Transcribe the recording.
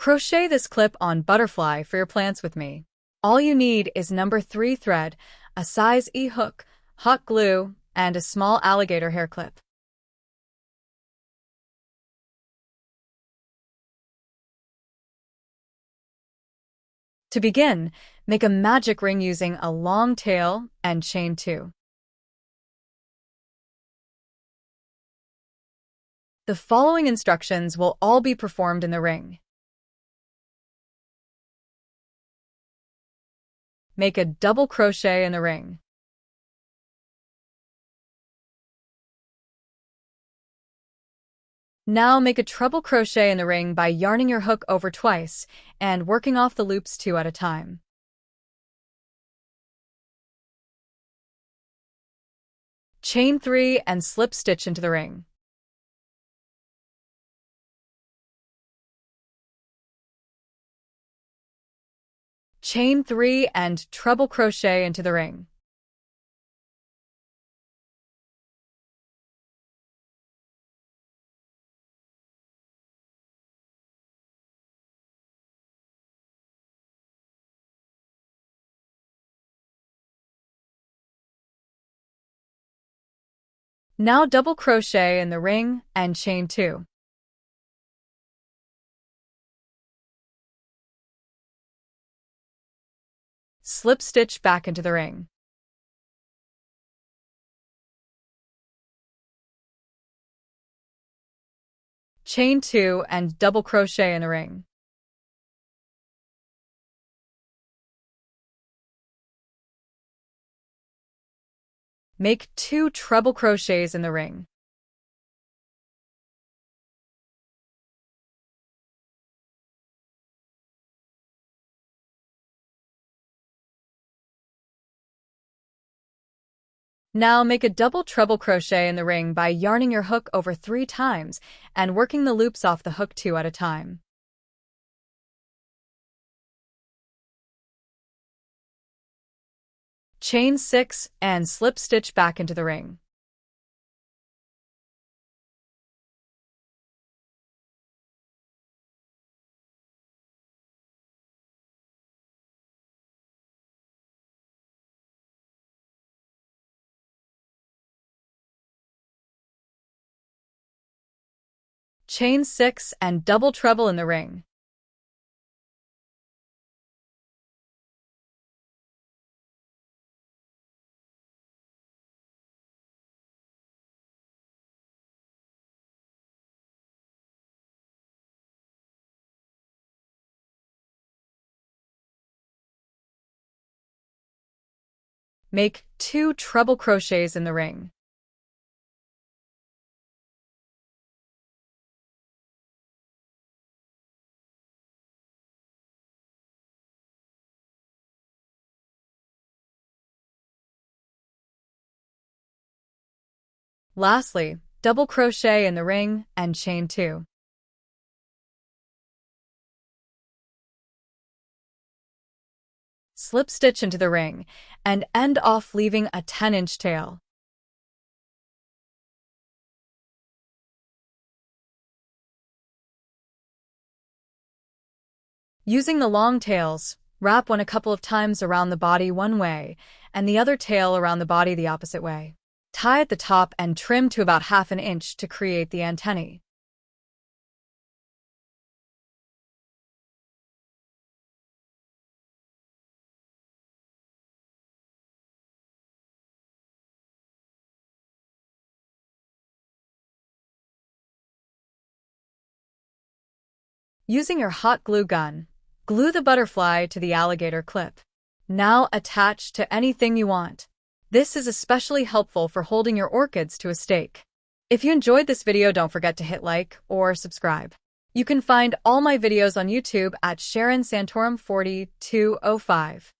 Crochet this clip-on butterfly for your plants with me. All you need is number 3 thread, a size E hook, hot glue, and a small alligator hair clip. To begin, make a magic ring using a long tail and chain 2. The following instructions will all be performed in the ring. Make a double crochet in the ring. Now make a treble crochet in the ring by yarning your hook over twice and working off the loops 2 at a time. Chain 3 and slip stitch into the ring. Chain 3 and treble crochet into the ring. Now double crochet in the ring and chain 2. Slip stitch back into the ring. Chain 2 and double crochet in the ring. Make 2 treble crochets in the ring. Now make a double treble crochet in the ring by yarning your hook over 3 times and working the loops off the hook 2 at a time. Chain 6 and slip stitch back into the ring. Chain 6 and double treble in the ring. Make 2 treble crochets in the ring. Lastly, double crochet in the ring and chain 2. Slip stitch into the ring and end off leaving a 10-inch tail. Using the long tails, wrap one a couple of times around the body one way and the other tail around the body the opposite way. Tie at the top and trim to about 1/2 inch to create the antennae. Using your hot glue gun, glue the butterfly to the alligator clip. Now attach to anything you want. This is especially helpful for holding your orchids to a stake. If you enjoyed this video, don't forget to hit like or subscribe. You can find all my videos on YouTube at Sharon Santorum 4205.